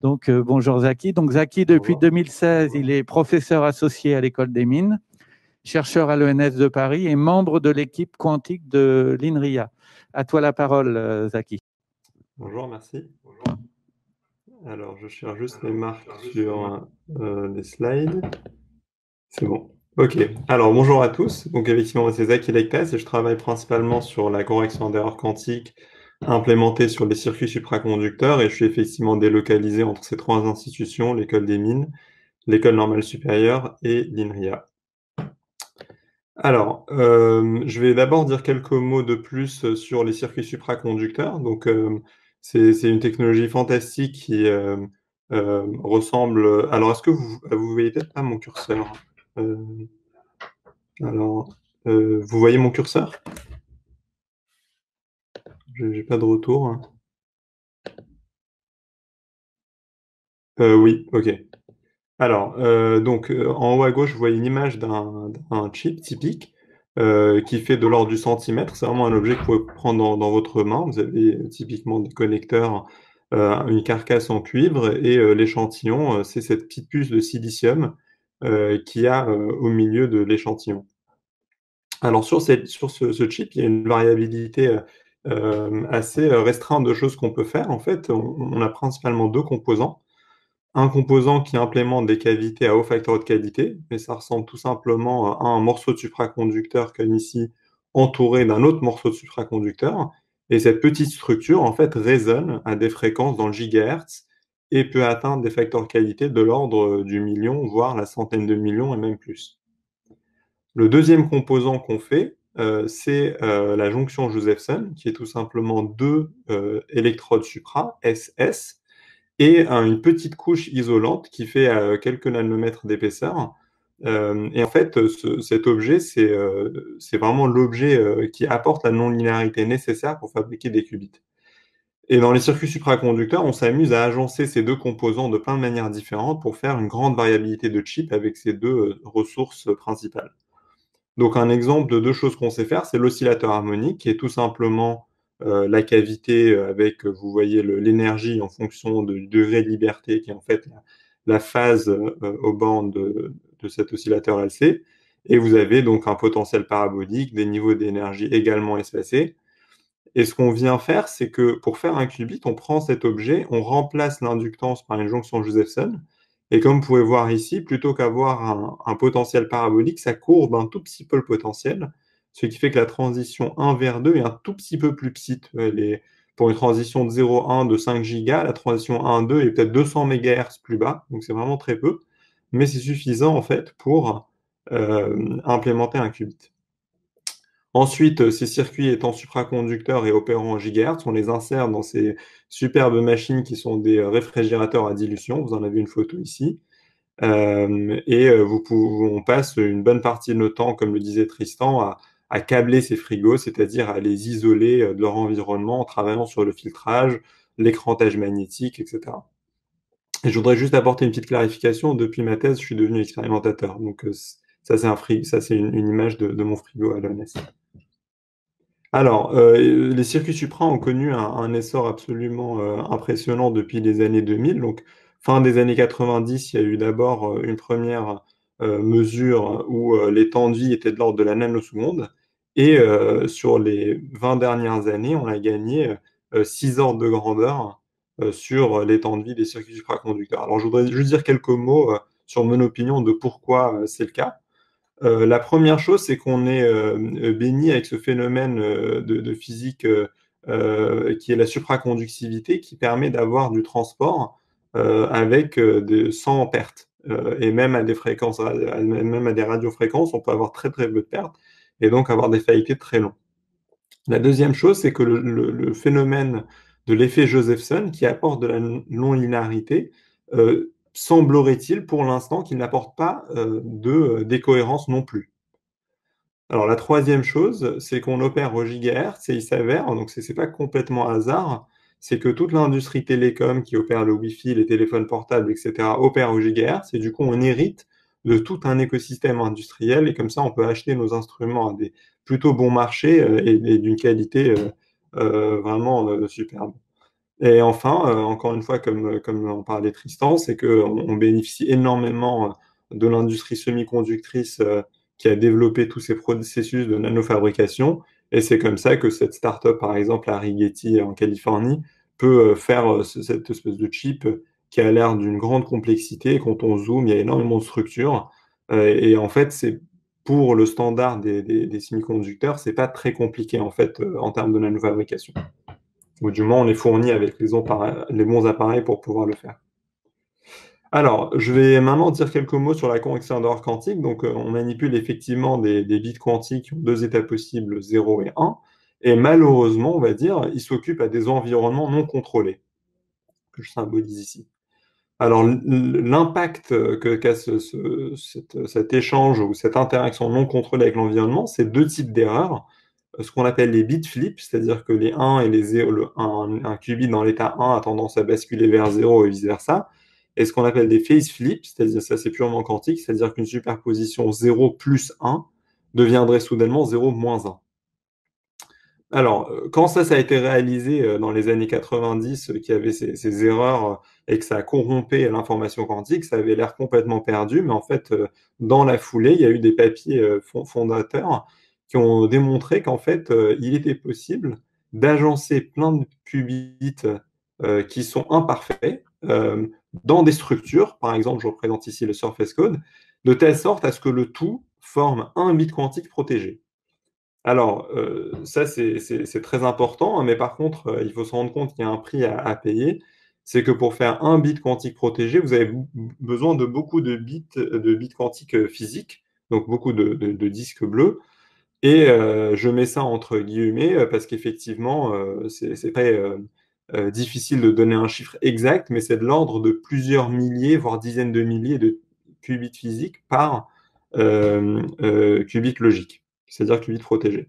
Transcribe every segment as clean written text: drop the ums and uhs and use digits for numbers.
Donc, bonjour Zaki. Donc, Zaki, depuis Bonjour. 2016, il est professeur associé à l'École des Mines, chercheur à l'ENS de Paris et membre de l'équipe quantique de l'INRIA. À toi la parole, Zaki. Bonjour, merci. Alors, je cherche juste les marques sur les slides. C'est bon. Ok. Alors, bonjour à tous. Donc, effectivement, moi, c'est Zaki Lektas et je travaille principalement sur la correction d'erreurs quantiques implémentée sur les circuits supraconducteurs et je suis effectivement délocalisé entre ces trois institutions, l'École des Mines, l'École normale supérieure et l'INRIA. Alors, je vais d'abord dire quelques mots de plus sur les circuits supraconducteurs. Donc, c'est une technologie fantastique qui ressemble. Alors, est-ce que vous voyez peut-être pas mon curseur? Euh, alors, vous voyez mon curseur? Je n'ai pas de retour, hein. Oui, ok. Alors, en haut à gauche, vous voyez une image d'un chip typique qui fait de l'ordre du centimètre. C'est vraiment un objet que vous pouvez prendre dans votre main. Vous avez typiquement des connecteurs, une carcasse en cuivre et l'échantillon, c'est cette petite puce de silicium qu'il y a au milieu de l'échantillon. Alors sur ce chip, il y a une variabilité assez restreinte de choses qu'on peut faire. En fait, on a principalement deux composants. Un composant qui implémente des cavités à haut facteur de qualité, mais ça ressemble tout simplement à un morceau de supraconducteur comme ici, entouré d'un autre morceau de supraconducteur. Et cette petite structure, en fait, résonne à des fréquences dans le gigahertz et peut atteindre des facteurs de qualité de l'ordre du million, voire la centaine de millions et même plus. Le deuxième composant qu'on fait, c'est la jonction Josephson, qui est tout simplement deux électrodes supra, SS, et une petite couche isolante qui fait quelques nanomètres d'épaisseur. Et en fait, cet objet, c'est vraiment l'objet qui apporte la non-linéarité nécessaire pour fabriquer des qubits. Et dans les circuits supraconducteurs, on s'amuse à agencer ces deux composants de plein de manières différentes pour faire une grande variabilité de chips avec ces deux ressources principales. Donc un exemple de deux choses qu'on sait faire, c'est l'oscillateur harmonique, qui est tout simplement la cavité avec, vous voyez, l'énergie en fonction du degré de liberté, qui est en fait la phase aux bandes de cet oscillateur LC. Et vous avez donc un potentiel parabolique, des niveaux d'énergie également espacés. Et ce qu'on vient faire, c'est que pour faire un qubit, on prend cet objet, on remplace l'inductance par une jonction Josephson. Et comme vous pouvez voir ici, plutôt qu'avoir un potentiel parabolique, ça courbe un tout petit peu le potentiel, ce qui fait que la transition 1 vers 2 est un tout petit peu plus petite. Pour une transition de 0,1 de 5 gigas, la transition 1-2 est peut-être 200 MHz plus bas, donc c'est vraiment très peu, mais c'est suffisant en fait pour implémenter un qubit. Ensuite, ces circuits étant supraconducteurs et opérant en gigahertz, on les insère dans ces superbes machines qui sont des réfrigérateurs à dilution. Vous en avez une photo ici. On passe une bonne partie de notre temps, comme le disait Tristan, à câbler ces frigos, c'est-à-dire à les isoler de leur environnement en travaillant sur le filtrage, l'écrantage magnétique, etc. Et je voudrais juste apporter une petite clarification. Depuis ma thèse, je suis devenu expérimentateur. Donc, ça, c'est une image de mon frigo à l'ENS. Alors, les circuits supra ont connu un essor absolument impressionnant depuis les années 2000. Donc, fin des années 90, il y a eu d'abord une première mesure où les temps de vie étaient de l'ordre de la nanoseconde. Et sur les 20 dernières années, on a gagné 6 ordres de grandeur sur les temps de vie des circuits supraconducteurs. Alors, je voudrais juste dire quelques mots sur mon opinion de pourquoi c'est le cas. La première chose, c'est qu'on est béni avec ce phénomène de physique qui est la supraconductivité, qui permet d'avoir du transport sans perte. Et même à des fréquences, même à des radiofréquences, on peut avoir très très peu de pertes et donc avoir des faillités très longs. La deuxième chose, c'est que le phénomène de l'effet Josephson, qui apporte de la non-linéarité, semblerait-il pour l'instant qu'il n'apporte pas de décohérence non plus. Alors la troisième chose, c'est qu'on opère au gigahertz et il s'avère, donc c'est pas complètement hasard, c'est que toute l'industrie télécom qui opère le Wi-Fi, les téléphones portables, etc., opère au gigahertz et du coup on hérite de tout un écosystème industriel et comme ça on peut acheter nos instruments à des plutôt bons marchés et d'une qualité vraiment superbe. Et enfin, encore une fois, comme en parlait Tristan, c'est qu'on bénéficie énormément de l'industrie semi-conductrice qui a développé tous ces processus de nanofabrication. Et c'est comme ça que cette start-up, par exemple, à Rigetti en Californie, peut faire cette espèce de chip qui a l'air d'une grande complexité. Et quand on zoome, il y a énormément de structures. Et en fait, c'est pour le standard des semi-conducteurs, c'est pas très compliqué en fait en termes de nanofabrication. Ou du moins, on est fourni avec les bons appareils pour pouvoir le faire. Alors, je vais maintenant dire quelques mots sur la convection d'ordre quantique. Donc, on manipule effectivement des bits quantiques qui ont deux états possibles, 0 et 1. Et malheureusement, on va dire, ils s'occupent à des environnements non contrôlés, que je symbolise ici. Alors, l'impact qu'a cet échange ou cette interaction non contrôlée avec l'environnement, c'est deux types d'erreurs. Ce qu'on appelle les bit flips, c'est-à-dire que les 1 et les 0, un qubit dans l'état 1 a tendance à basculer vers 0 et vice-versa. Et ce qu'on appelle des phase flips, c'est-à-dire ça c'est purement quantique, c'est-à-dire qu'une superposition 0 plus 1 deviendrait soudainement 0 moins 1. Alors, quand ça a été réalisé dans les années 90, qu'il y avait ces erreurs et que ça a corrompé l'information quantique, ça avait l'air complètement perdu, mais en fait, dans la foulée, il y a eu des papiers fondateurs qui ont démontré qu'en fait, il était possible d'agencer plein de qubits qui sont imparfaits dans des structures, par exemple, je représente ici le surface code, de telle sorte à ce que le tout forme un bit quantique protégé. Alors, ça, c'est très important, hein, mais par contre, il faut se rendre compte qu'il y a un prix à payer. C'est que pour faire un bit quantique protégé, vous avez besoin de beaucoup de bits quantiques physiques, donc beaucoup de disques bleus. Et je mets ça entre guillemets parce qu'effectivement, c'est très difficile de donner un chiffre exact, mais c'est de l'ordre de plusieurs milliers, voire dizaines de milliers de qubits physiques par qubit logique, c'est-à-dire qubit protégé.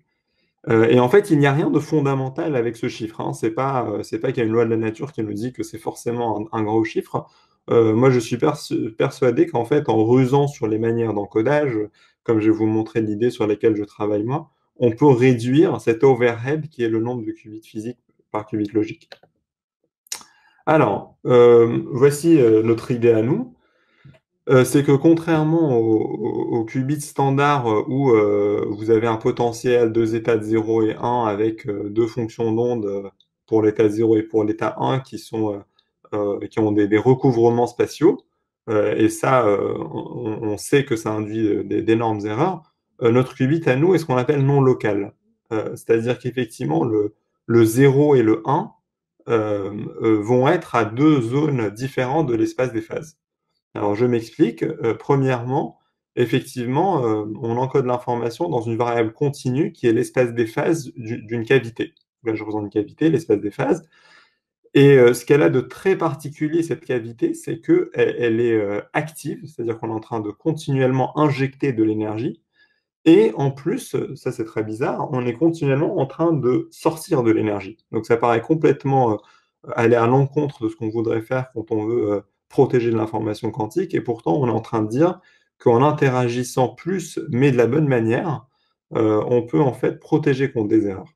Et en fait, il n'y a rien de fondamental avec ce chiffre, hein. C'est pas qu'il y a une loi de la nature qui nous dit que c'est forcément un gros chiffre. Moi, je suis persuadé qu'en fait, en rusant sur les manières d'encodage, comme je vais vous montrer l'idée sur laquelle je travaille moi, on peut réduire cet overhead qui est le nombre de qubits physiques par qubit logique. Alors, voici notre idée à nous. C'est que contrairement au qubit standard où vous avez un potentiel, deux états de 0 et 1 avec deux fonctions d'onde pour l'état 0 et pour l'état 1 qui ont des recouvrements spatiaux, et ça, on sait que ça induit d'énormes erreurs, notre qubit à nous est ce qu'on appelle non local. C'est-à-dire qu'effectivement, le 0 et le 1 vont être à deux zones différentes de l'espace des phases. Alors, je m'explique. Premièrement, effectivement, on encode l'information dans une variable continue qui est l'espace des phases d'une cavité. Là, je représente une cavité, l'espace des phases. Et ce qu'elle a de très particulier, cette cavité, c'est qu'elle est active, c'est-à-dire qu'on est en train de continuellement injecter de l'énergie. Et en plus, ça c'est très bizarre, on est continuellement en train de sortir de l'énergie. Donc ça paraît complètement aller à l'encontre de ce qu'on voudrait faire quand on veut protéger de l'information quantique. Et pourtant, on est en train de dire qu'en interagissant plus, mais de la bonne manière, on peut en fait protéger contre des erreurs.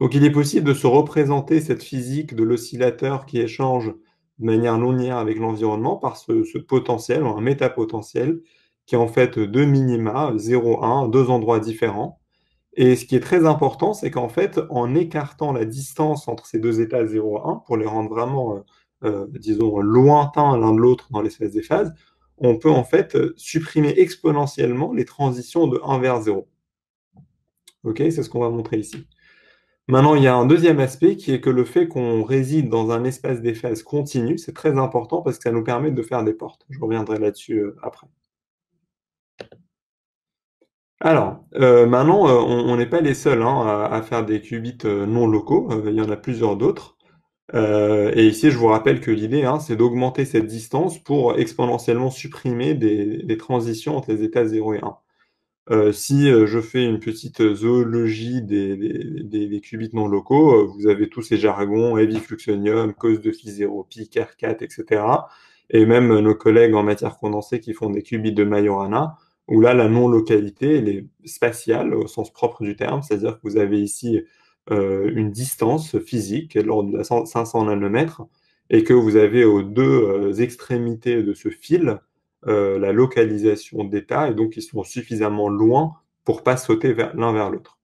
Donc il est possible de se représenter cette physique de l'oscillateur qui échange de manière non linéaire avec l'environnement par ce potentiel, ou un métapotentiel, qui est en fait deux minima, 0, 1, deux endroits différents. Et ce qui est très important, c'est qu'en fait, en écartant la distance entre ces deux états 0 et 1, pour les rendre vraiment, disons, lointains l'un de l'autre dans l'espace des phases, on peut en fait supprimer exponentiellement les transitions de 1 vers 0. Ok, c'est ce qu'on va montrer ici. Maintenant, il y a un deuxième aspect qui est que le fait qu'on réside dans un espace des phases continu, c'est très important parce que ça nous permet de faire des portes. Je reviendrai là-dessus après. Alors, maintenant, on n'est pas les seuls hein, à faire des qubits non locaux. Il y en a plusieurs d'autres. Et ici, je vous rappelle que l'idée, hein, c'est d'augmenter cette distance pour exponentiellement supprimer des transitions entre les états 0 et 1. Si je fais une petite zoologie des qubits non locaux, vous avez tous ces jargons, heavy fluxonium, cause de phi 0, pi, ker-4, etc. Et même nos collègues en matière condensée qui font des qubits de Majorana, où là, la non-localité, elle est spatiale au sens propre du terme, c'est-à-dire que vous avez ici une distance physique qui est de l'ordre de 500 nanomètres et que vous avez aux deux extrémités de ce fil la localisation d'état et donc ils sont suffisamment loin pour pas sauter l'un vers l'autre.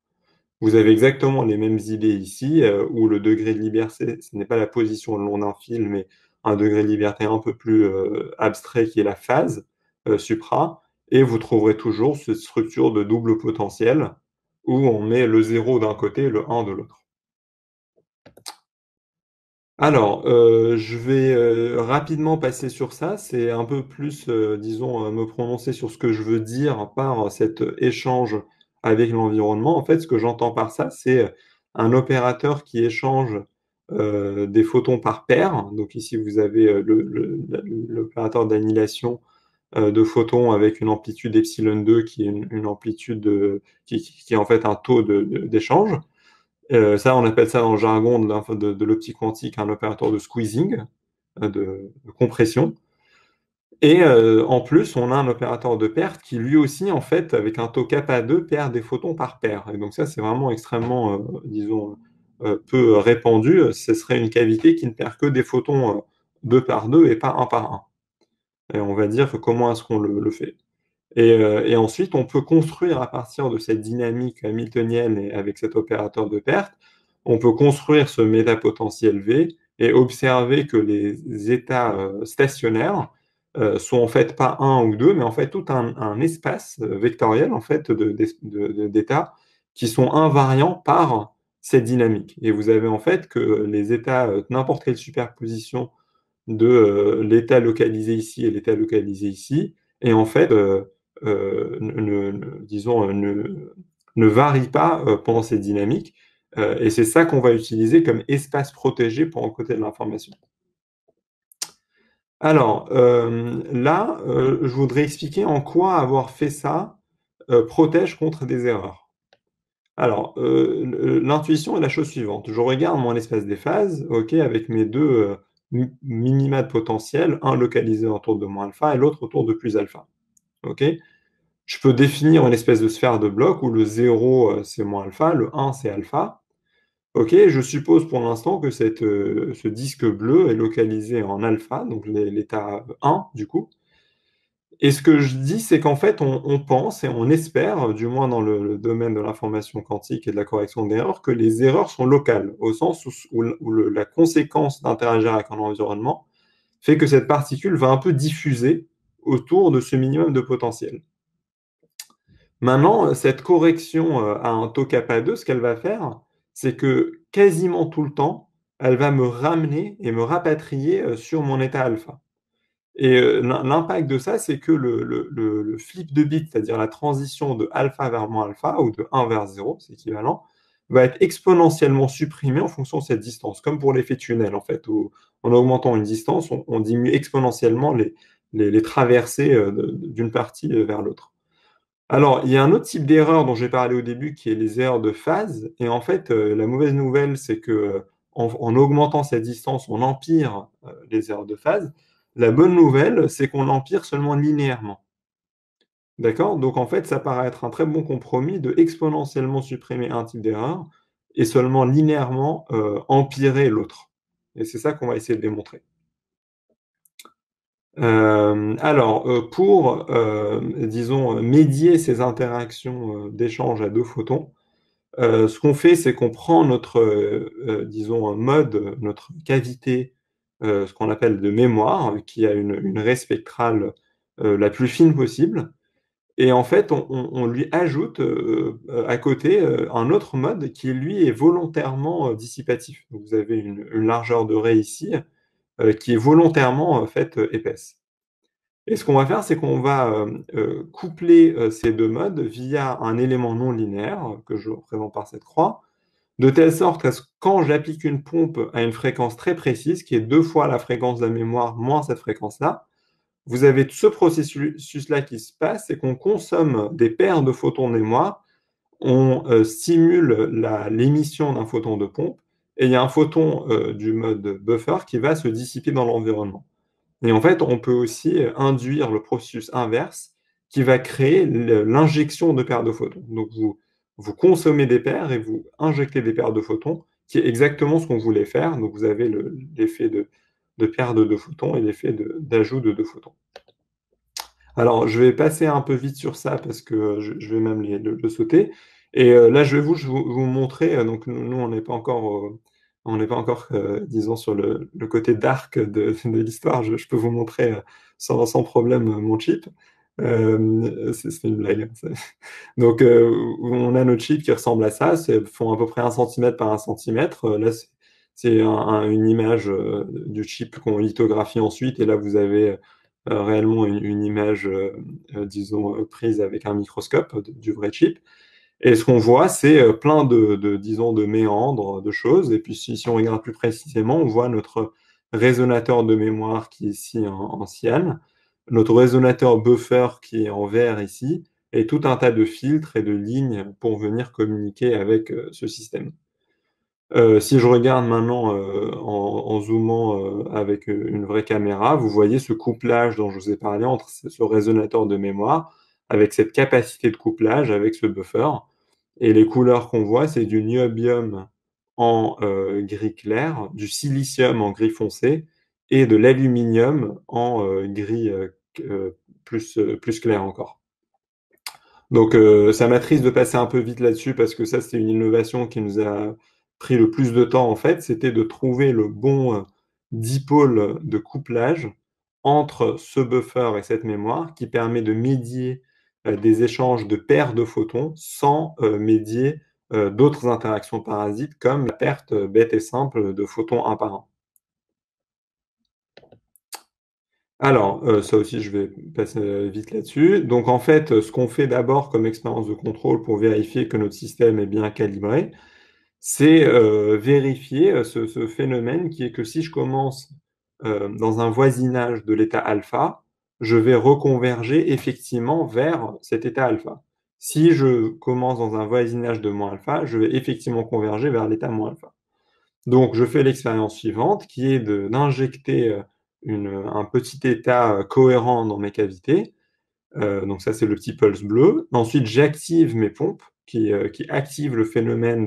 Vous avez exactement les mêmes idées ici, où le degré de liberté, ce n'est pas la position le long d'un fil, mais un degré de liberté un peu plus abstrait qui est la phase supra, et vous trouverez toujours cette structure de double potentiel où on met le 0 d'un côté et le 1 de l'autre. Alors, je vais rapidement passer sur ça. C'est un peu plus, disons, me prononcer sur ce que je veux dire par cet échange avec l'environnement. En fait, ce que j'entends par ça, c'est un opérateur qui échange des photons par paire. Donc ici, vous avez l'opérateur d'annihilation de photons avec une amplitude epsilon 2 qui est une amplitude qui est en fait un taux d'échange. Ça, on appelle ça dans le jargon de l'optique quantique un opérateur de squeezing, de compression. Et en plus, on a un opérateur de perte qui lui aussi, en fait, avec un taux kappa 2, perd des photons par paire. Et donc ça, c'est vraiment extrêmement, disons, peu répandu. Ce serait une cavité qui ne perd que des photons 2 par 2 et pas 1 par 1. Et on va dire comment est-ce qu'on le fait. Et ensuite, on peut construire à partir de cette dynamique hamiltonienne et avec cet opérateur de perte, on peut construire ce métapotentiel V et observer que les états stationnaires sont en fait pas un ou deux, mais en fait tout un espace vectoriel en fait d'états qui sont invariants par cette dynamique. Et vous avez en fait que les états, n'importe quelle superposition de l'état localisé ici et l'état localisé ici, et en fait, disons, ne varie pas pendant ces dynamiques. Et c'est ça qu'on va utiliser comme espace protégé pour encoder de l'information. Alors, là, je voudrais expliquer en quoi avoir fait ça protège contre des erreurs. Alors, l'intuition est la chose suivante. Je regarde mon espace des phases, ok, avec mes deux minima de potentiel, un localisé autour de moins alpha et l'autre autour de plus alpha. Ok. Je peux définir une espèce de sphère de bloc où le 0 c'est moins alpha, le 1 c'est alpha. Ok, je suppose pour l'instant que ce disque bleu est localisé en alpha, donc l'état 1 du coup. Et ce que je dis, c'est qu'en fait, on pense et on espère, du moins dans le domaine de l'information quantique et de la correction d'erreurs, que les erreurs sont locales, au sens où la conséquence d'interagir avec un environnement fait que cette particule va un peu diffuser autour de ce minimum de potentiel. Maintenant, cette correction à un taux kappa 2, ce qu'elle va faire, c'est que quasiment tout le temps, elle va me ramener et me rapatrier sur mon état alpha. Et l'impact de ça, c'est que le flip de bit, c'est-à-dire la transition de alpha vers moins alpha ou de 1 vers 0, c'est équivalent, va être exponentiellement supprimé en fonction de cette distance, comme pour l'effet tunnel, en fait, où en augmentant une distance, on diminue exponentiellement les traversées d'une partie vers l'autre. Alors, il y a un autre type d'erreur dont j'ai parlé au début, qui est les erreurs de phase. Et en fait, la mauvaise nouvelle, c'est que en augmentant cette distance, on empire les erreurs de phase. La bonne nouvelle, c'est qu'on l'empire seulement linéairement. D'accord? Donc, en fait, ça paraît être un très bon compromis de exponentiellement supprimer un type d'erreur et seulement linéairement empirer l'autre. Et c'est ça qu'on va essayer de démontrer. Alors, pour, disons, médier ces interactions d'échange à deux photons, ce qu'on fait, c'est qu'on prend notre, disons, mode, notre cavité, ce qu'on appelle de mémoire, qui a une raie spectrale la plus fine possible, et en fait, on lui ajoute à côté un autre mode qui, lui, est volontairement dissipatif. Donc, vous avez une largeur de raie ici qui est volontairement en fait épaisse. Et ce qu'on va faire, c'est qu'on va coupler ces deux modes via un élément non linéaire que je représente par cette croix, de telle sorte que quand j'applique une pompe à une fréquence très précise, qui est 2 fois la fréquence de la mémoire moins cette fréquence-là, vous avez ce processus-là qui se passe, c'est qu'on consomme des paires de photons de mémoire, on stimule l'émission d'un photon de pompe, et il y a un photon du mode buffer qui va se dissiper dans l'environnement. Et en fait, on peut aussi induire le processus inverse qui va créer l'injection de paires de photons. Donc, vous consommez des paires et vous injectez des paires de photons, qui est exactement ce qu'on voulait faire. Donc vous avez l'effet de paire de deux photons et l'effet d'ajout de deux photons. Alors, je vais passer un peu vite sur ça parce que je vais même le sauter. Et là, je vais vous montrer. Donc, nous, on n'est pas encore, disons, sur le côté dark de l'histoire. Je peux vous montrer sans problème mon chip. C'est une blague. Donc, on a nos chips qui ressemblent à ça. Font à peu près 1 cm par 1 cm. Là, c'est une image du chip qu'on lithographie ensuite. Et là, vous avez réellement une image, disons, prise avec un microscope du vrai chip. Et ce qu'on voit, c'est plein disons, de méandres, de choses. Et puis, si on regarde plus précisément, on voit notre résonateur de mémoire qui est ici en cyan, notre résonateur buffer qui est en vert ici, et tout un tas de filtres et de lignes pour venir communiquer avec ce système. Si je regarde maintenant en zoomant avec une vraie caméra, vous voyez ce couplage dont je vous ai parlé entre ce résonateur de mémoire avec cette capacité de couplage avec ce buffer. Et les couleurs qu'on voit, c'est du niobium en gris clair, du silicium en gris foncé et de l'aluminium en gris plus clair encore. Donc, ça m'attriste de passer un peu vite là-dessus parce que ça, c'est une innovation qui nous a pris le plus de temps, en fait. C'était de trouver le bon dipôle de couplage entre ce buffer et cette mémoire qui permet de médier des échanges de paires de photons sans médier d'autres interactions parasites comme la perte bête et simple de photons un par un. Alors, ça aussi, je vais passer vite là-dessus. Donc, en fait, ce qu'on fait d'abord comme expérience de contrôle pour vérifier que notre système est bien calibré, c'est vérifier ce phénomène qui est que si je commence dans un voisinage de l'état alpha, je vais reconverger effectivement vers cet état alpha. Si je commence dans un voisinage de moins alpha, je vais effectivement converger vers l'état moins alpha. Donc, je fais l'expérience suivante, qui est d'injecter un petit état cohérent dans mes cavités. Donc ça, c'est le petit pulse bleu. Ensuite, j'active mes pompes qui activent le phénomène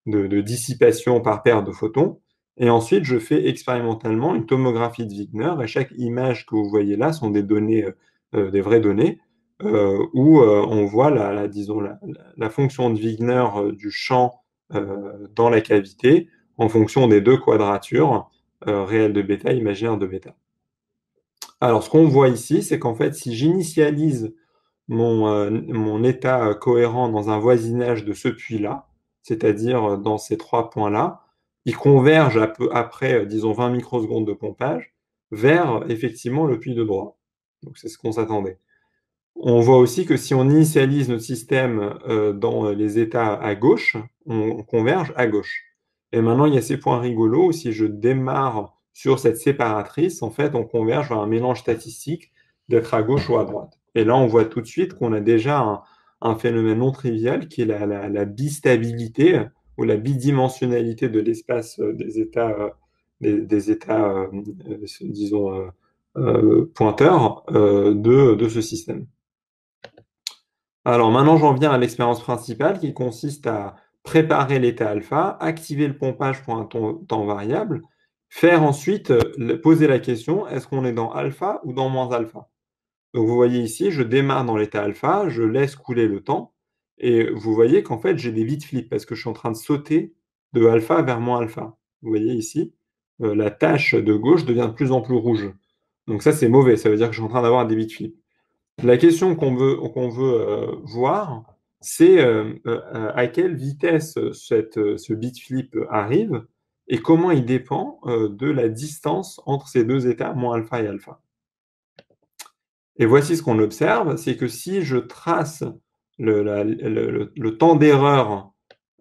de dissipation par paire de photons. Et ensuite, je fais expérimentalement une tomographie de Wigner. Et chaque image que vous voyez là sont des données, des vraies données, où on voit disons, la fonction de Wigner du champ dans la cavité en fonction des deux quadratures réelles de bêta, imaginaires de bêta. Alors, ce qu'on voit ici, c'est qu'en fait, si j'initialise mon état cohérent dans un voisinage de ce puits-là, c'est-à-dire dans ces 3 points-là, il converge après, disons, 20 microsecondes de pompage vers effectivement le puits de droit. Donc, c'est ce qu'on s'attendait. On voit aussi que si on initialise notre système dans les états à gauche, on converge à gauche. Et maintenant, il y a ces points rigolos. Si je démarre sur cette séparatrice, en fait, on converge vers un mélange statistique d'être à gauche ou à droite. Et là, on voit tout de suite qu'on a déjà un phénomène non trivial qui est la bistabilité ou la bidimensionnalité de l'espace des états disons, pointeurs de ce système. Alors maintenant, j'en viens à l'expérience principale qui consiste à préparer l'état alpha, activer le pompage pour un temps variable, faire ensuite poser la question, est-ce qu'on est dans alpha ou dans moins alpha? Donc vous voyez ici, je démarre dans l'état alpha, je laisse couler le temps, et vous voyez qu'en fait j'ai des bit flips parce que je suis en train de sauter de alpha vers moins alpha. Vous voyez ici, la tâche de gauche devient de plus en plus rouge. Donc ça c'est mauvais, ça veut dire que je suis en train d'avoir des bit flips. La question qu'on veut voir, c'est à quelle vitesse ce bit flip arrive et comment il dépend de la distance entre ces deux états, moins alpha et alpha. Et voici ce qu'on observe, c'est que si je trace le temps d'erreur,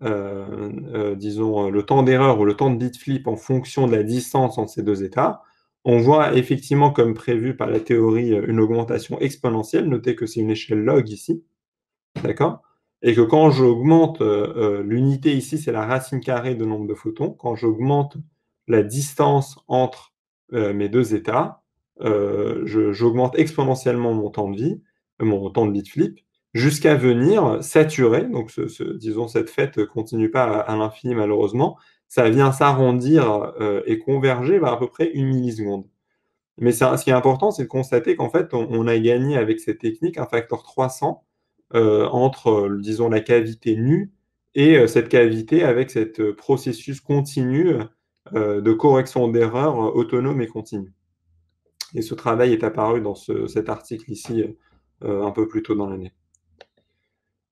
disons le temps d'erreur ou le temps de bit flip en fonction de la distance entre ces deux états, on voit effectivement, comme prévu par la théorie, une augmentation exponentielle. Notez que c'est une échelle log ici, d'accord? Et que quand j'augmente l'unité ici, c'est la racine carrée de nombre de photons. Quand j'augmente la distance entre mes deux états, j'augmente exponentiellement mon temps de vie, mon temps de bit flip. jusqu'à venir saturer, donc disons cette fête continue pas à l'infini malheureusement, ça vient s'arrondir et converger vers à peu près 1 milliseconde. Mais ce qui est important, c'est de constater qu'en fait, on a gagné avec cette technique un facteur 300 entre, disons, la cavité nue et cette cavité avec ce processus continu de correction d'erreurs autonome et continu. Et ce travail est apparu dans cet article ici un peu plus tôt dans l'année.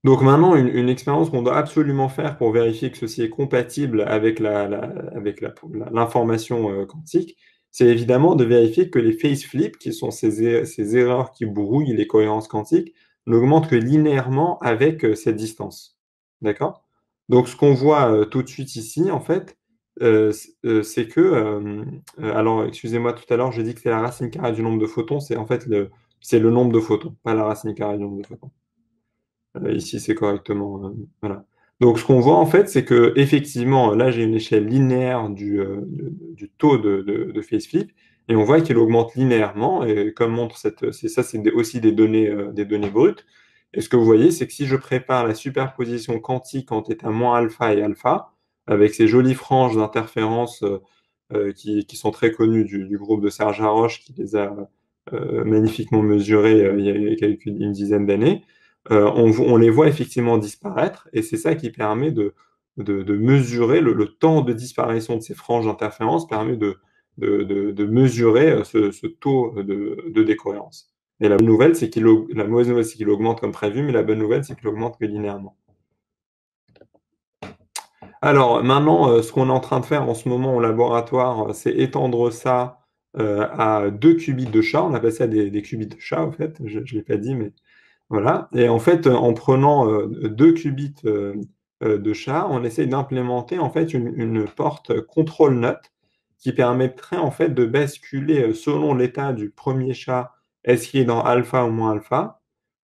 Donc maintenant, une expérience qu'on doit absolument faire pour vérifier que ceci est compatible avec l'information quantique, c'est évidemment de vérifier que les phase flips, qui sont ces erreurs qui brouillent les cohérences quantiques, n'augmentent que linéairement avec cette distance. D'accord? Donc ce qu'on voit tout de suite ici, en fait, c'est que, alors excusez-moi, tout à l'heure, j'ai dit que c'est la racine carrée du nombre de photons, c'est en fait c'est le nombre de photons, pas la racine carrée du nombre de photons. Ici, c'est correctement. Voilà. Donc, ce qu'on voit en fait, c'est que effectivement, là, j'ai une échelle linéaire du taux de phase flip, et on voit qu'il augmente linéairement. Et comme montre c'est aussi des données brutes. Et ce que vous voyez, c'est que si je prépare la superposition quantique en θ moins alpha et alpha, avec ces jolies franges d'interférence qui sont très connues du groupe de Serge Haroche, qui les a magnifiquement mesurées il y a une dizaine d'années, on les voit effectivement disparaître, et c'est ça qui permet de mesurer le temps de disparition de ces franges d'interférence, permet de mesurer ce taux de décohérence. Et la mauvaise nouvelle, c'est qu'il augmente comme prévu, mais la bonne nouvelle, c'est qu'il augmente que linéairement. Alors maintenant, ce qu'on est en train de faire en ce moment au laboratoire, c'est étendre ça à 2 qubits de chat. On appelle ça des qubits de chat, en fait. Je ne l'ai pas dit, mais voilà. Et en fait, en prenant 2 qubits de chat, on essaye d'implémenter en fait une porte control note qui permettrait en fait de basculer selon l'état du premier chat, est-ce qu'il est dans alpha ou moins alpha,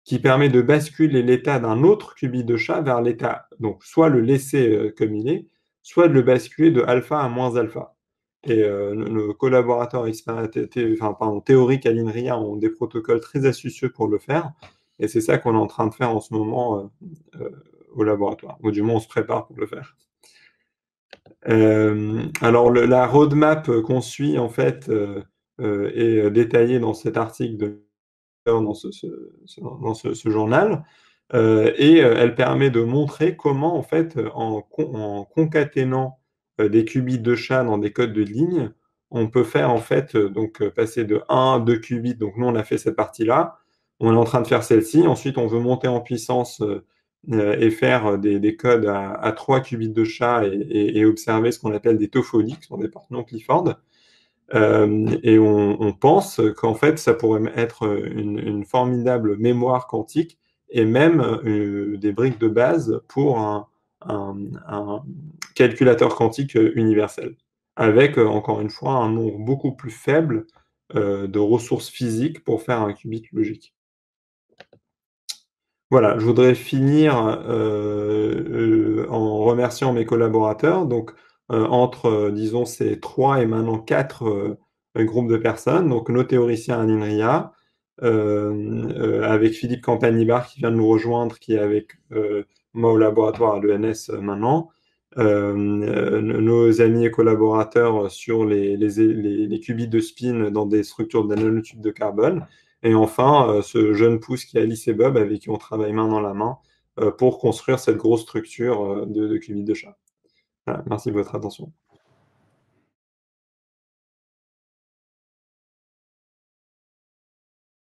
qui permet de basculer l'état d'un autre qubit de chat vers l'état, donc soit le laisser comme il est, soit de le basculer de alpha à moins alpha. Et nos collaborateurs théoriques à l'INRIA ont des protocoles très astucieux pour le faire. Et c'est ça qu'on est en train de faire en ce moment au laboratoire, ou du moins on se prépare pour le faire. Alors la roadmap qu'on suit en fait est détaillée dans cet article dans ce journal. Et elle permet de montrer comment, en fait, en concaténant des qubits de chat dans des codes de ligne, on peut faire, en fait, passer de 1 à 2 qubits. Donc, nous, on a fait cette partie-là. On est en train de faire celle-ci. Ensuite, on veut monter en puissance et faire des codes à 3 qubits de chat et observer ce qu'on appelle des tophonies, qui sont des portes non Clifford. Et on pense qu'en fait, ça pourrait être une formidable mémoire quantique et même des briques de base pour un calculateur quantique universel, avec, encore une fois, un nombre beaucoup plus faible de ressources physiques pour faire un qubit logique. Voilà, je voudrais finir en remerciant mes collaborateurs. Donc, entre, disons, ces 3 et maintenant 4 groupes de personnes, donc nos théoriciens à l'INRIA, avec Philippe Campanibar qui vient de nous rejoindre, qui est avec moi au laboratoire à l'ENS maintenant, nos amis et collaborateurs sur les qubits de spin dans des structures de nanotubes de carbone, et enfin ce jeune pousse qui est Alice et Bob, avec qui on travaille main dans la main pour construire cette grosse structure de qubits de chat. Voilà, merci de votre attention.